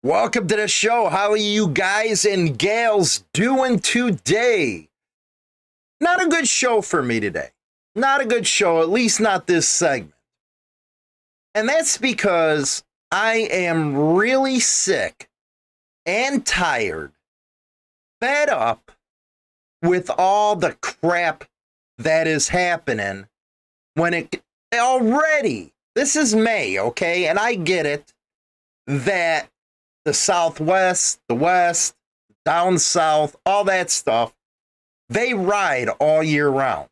Welcome to the show. How are you guys and gals doing today? Not a good show for me today. Not a good show, at least not this segment. And that's because I am really sick and tired, fed up with all the crap that is happening when it already, this is May, okay? And I get it that the Southwest, the West, down South, all that stuff, they ride all year round.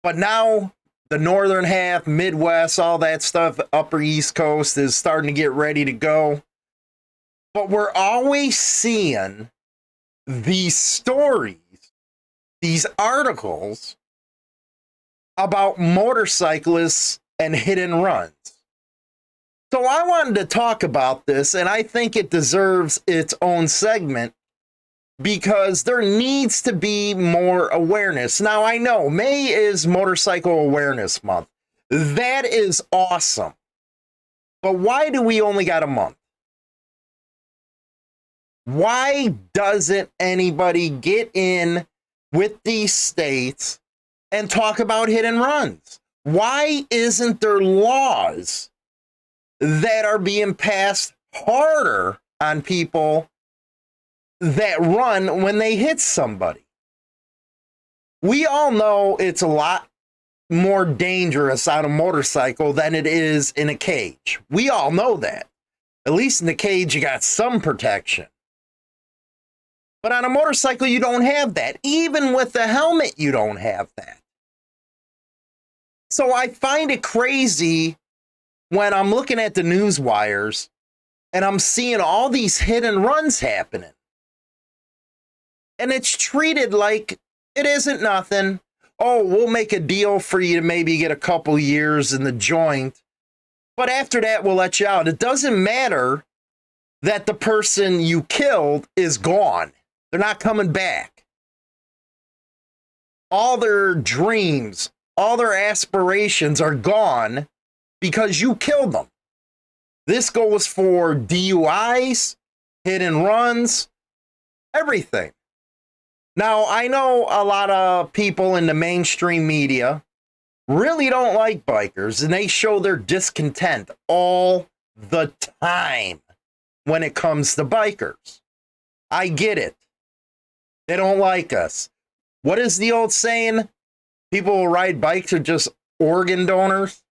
But now the northern half, Midwest, all that stuff, upper East Coast is starting to get ready to go. But we're always seeing these stories, these articles about motorcyclists and hit and runs. So I wanted to talk about this, and I think it deserves its own segment because there needs to be more awareness. Now, I know May is Motorcycle Awareness Month. That is awesome. But why do we only got a month? Why doesn't anybody get in with these states and talk about hit and runs? Why isn't there laws that are being passed harder on people that run when they hit somebody? We all know it's a lot more dangerous on a motorcycle than it is in a cage. We all know that. At least in the cage, you got some protection. But on a motorcycle, you don't have that. Even with the helmet, you don't have that. So I find it crazy when I'm looking at the news wires and I'm seeing all these hit and runs happening. And it's treated like it isn't nothing. Oh, we'll make a deal for you to maybe get a couple years in the joint. But after that, we'll let you out. It doesn't matter that the person you killed is gone. They're not coming back. All their dreams, all their aspirations are gone because you killed them. This goes for DUIs, hit and runs, everything. Now, I know a lot of people in the mainstream media really don't like bikers, and they show their discontent all the time when it comes to bikers. I get it. They don't like us. What is the old saying? People who ride bikes are just organ donors.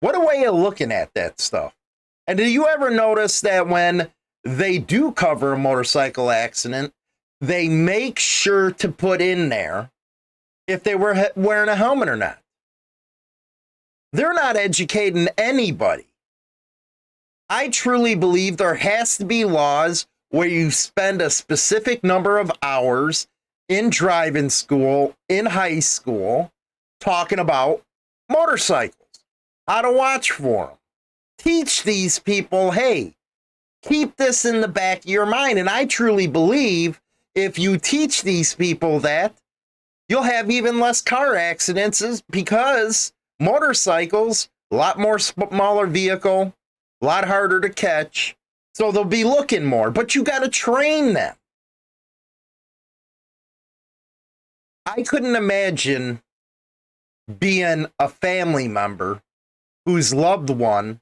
What a way of looking at that stuff. And do you ever notice that when they do cover a motorcycle accident, they make sure to put in there if they were wearing a helmet or not? They're not educating anybody. I truly believe there has to be laws where you spend a specific number of hours in driving school, in high school, talking about motorcycles. How to watch for them. Teach these people, hey, keep this in the back of your mind. And I truly believe if you teach these people that, you'll have even less car accidents because motorcycles, a lot more smaller vehicle, a lot harder to catch. So they'll be looking more, but you got to train them. I couldn't imagine being a family member whose loved one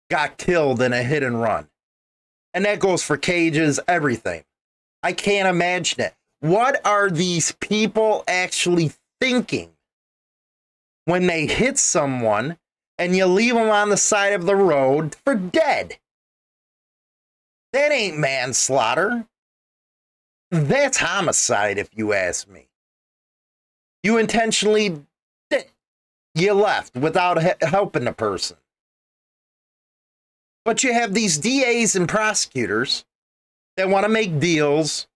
got killed in a hit and run. And that goes for cages, everything. I can't imagine it. What are these people actually thinking when they hit someone and you leave them on the side of the road for dead? That ain't manslaughter. That's homicide, if you ask me. You intentionally you left without helping the person. But you have these DAs and prosecutors that want to make deals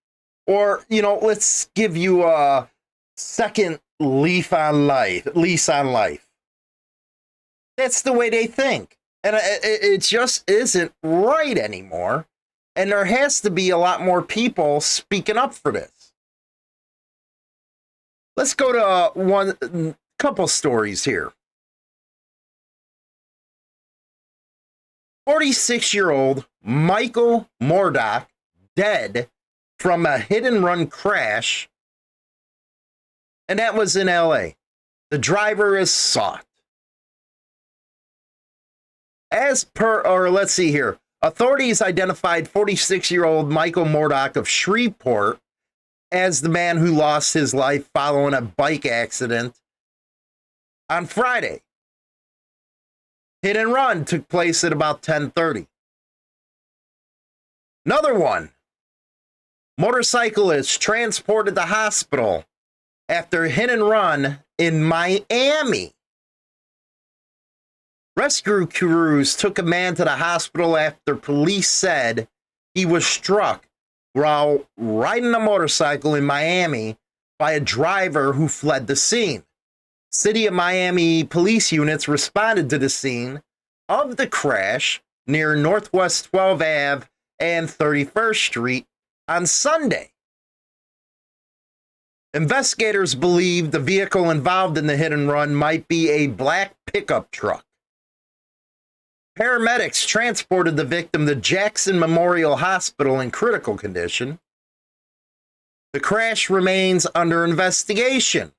or, let's give you a second lease on life. That's the way they think. And it just isn't right anymore. And there has to be a lot more people speaking up for this. Let's go to a couple stories here. 46-year-old Michael Murdoch dead from a hit-and-run crash, and that was in LA. The driver is sought. Let's see here. Authorities identified 46-year-old Michael Murdoch of Shreveport as the man who lost his life following a bike accident on Friday. Hit and run took place at about 10:30. Another one. Motorcyclists transported to hospital after hit and run in Miami. Rescue crews took a man to the hospital after police said he was struck while riding a motorcycle in Miami by a driver who fled the scene. City of Miami police units responded to the scene of the crash near Northwest 12th Ave and 31st Street on Sunday. Investigators believe the vehicle involved in the hit and run might be a black pickup truck. Paramedics transported the victim to Jackson Memorial Hospital in critical condition. The crash remains under investigation.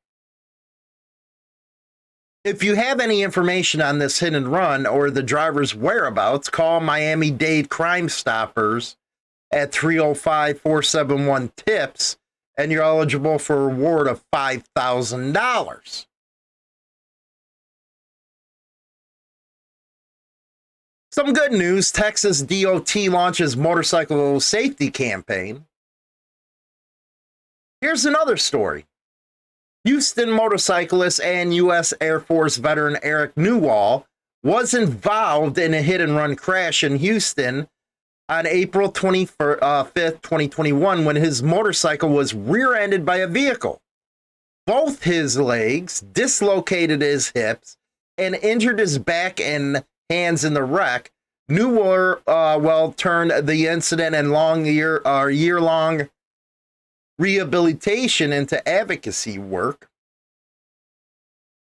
If you have any information on this hit and run or the driver's whereabouts, call Miami-Dade Crime Stoppers at 305-471-TIPS, and you're eligible for a reward of $5,000. Some good news. Texas DOT launches motorcycle safety campaign. Here's another story. Houston motorcyclist and U.S. Air Force veteran Eric Newell was involved in a hit-and-run crash in Houston on April 25th, 2021, when his motorcycle was rear-ended by a vehicle. Both his legs dislocated his hips and injured his back and hands in the wreck. Newell turned the incident and year-long rehabilitation into advocacy work.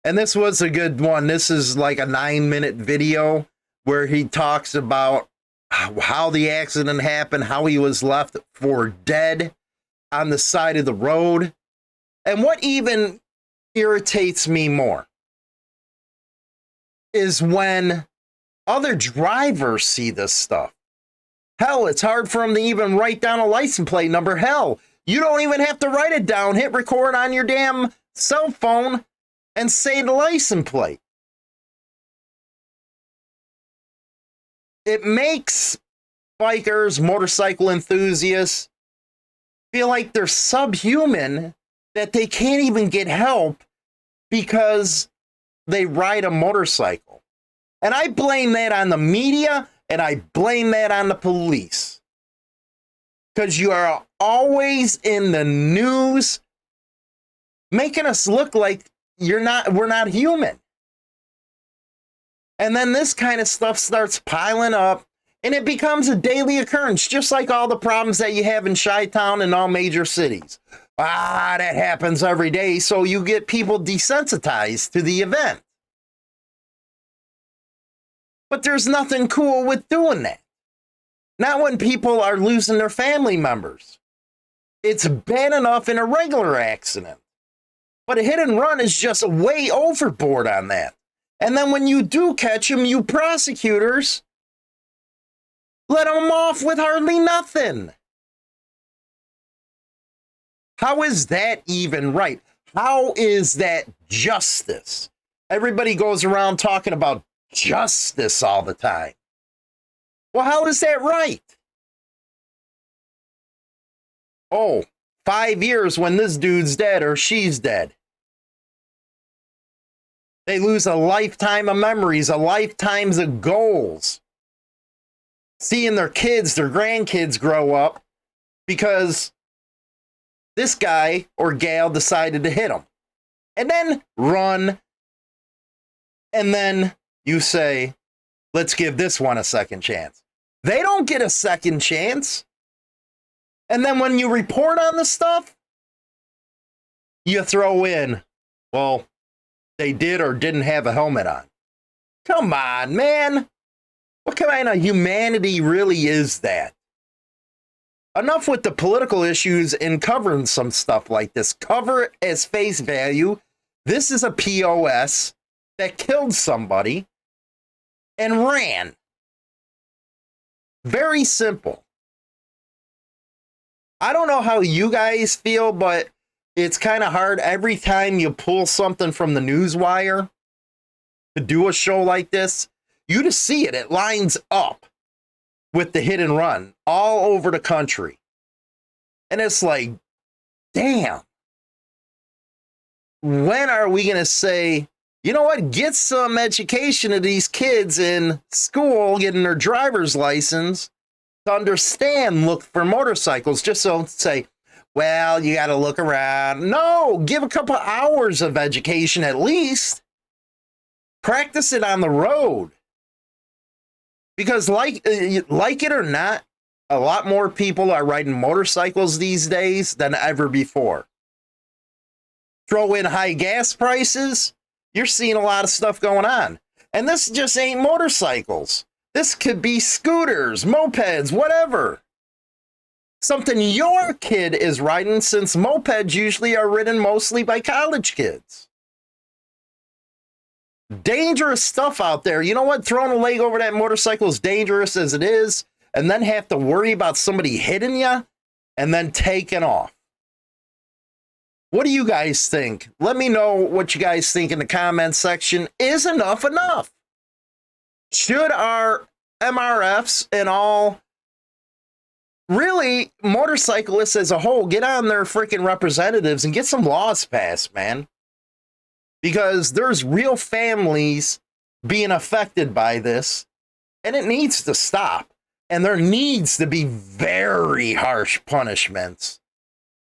And this was a good one. This is like a 9-minute video where he talks about how the accident happened, how he was left for dead on the side of the road. And what even irritates me more is when other drivers see this stuff. Hell, it's hard for them to even write down a license plate number. Hell, you don't even have to write it down. Hit record on your damn cell phone and say the license plate. It makes bikers, motorcycle enthusiasts feel like they're subhuman, that they can't even get help because they ride a motorcycle. And I blame that on the media, and I blame that on the police. Because you are always in the news making us look like we're not human. And then this kind of stuff starts piling up, and it becomes a daily occurrence, just like all the problems that you have in Chi-Town and all major cities. That happens every day, so you get people desensitized to the event. But there's nothing cool with doing that. Not when people are losing their family members. It's bad enough in a regular accident. But a hit and run is just way overboard on that. And then when you do catch them, you prosecutors let them off with hardly nothing. How is that even right? How is that justice? Everybody goes around talking about justice all the time. Well, how is that right? 5 years when this dude's dead or she's dead. They lose a lifetime of memories, a lifetime of goals. Seeing their kids, their grandkids grow up because this guy or gal decided to hit them. And then run. And then you say, let's give this one a second chance. They don't get a second chance. And then when you report on the stuff, you throw in, well, they did or didn't have a helmet on. Come on, man. What kind of humanity really is that? Enough with the political issues and covering some stuff like this. Cover it as face value. This is a POS that killed somebody and ran. Very simple. I don't know how you guys feel, but it's kind of hard every time you pull something from the newswire to do a show like this. You just see it. It lines up with the hit and run all over the country. And it's like, damn. When are we going to say, you know what, get some education of these kids in school, getting their driver's license to understand, look for motorcycles, just so say, well, you got to look around. No, give a couple hours of education at least. Practice it on the road. Because like it or not, a lot more people are riding motorcycles these days than ever before. Throw in high gas prices, you're seeing a lot of stuff going on. And this just ain't motorcycles. This could be scooters, mopeds, whatever. Something your kid is riding, since mopeds usually are ridden mostly by college kids. Dangerous stuff out there. You know what? Throwing a leg over that motorcycle is dangerous as it is, and then have to worry about somebody hitting you and then taking off. What do you guys think? Let me know what you guys think in the comments section. Is enough enough? Should our MRFs and all, really, motorcyclists as a whole, get on their freaking representatives and get some laws passed, man? Because there's real families being affected by this, and it needs to stop. And there needs to be very harsh punishments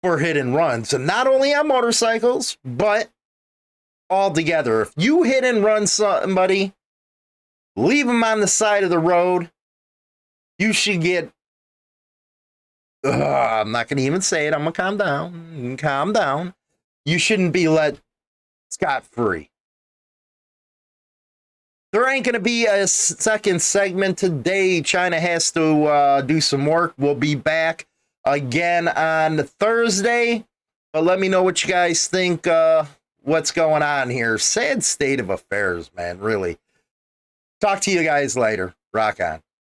for hit and runs, and not only on motorcycles, but altogether. If you hit and run somebody, leave them on the side of the road, you should get, I'm not going to even say it, I'm going to calm down, calm down. You shouldn't be let scot-free. There ain't going to be a second segment today. China has to do some work. We'll be back again on Thursday. But let me know what you guys think, what's going on here. Sad state of affairs, man, really. Talk to you guys later. Rock on.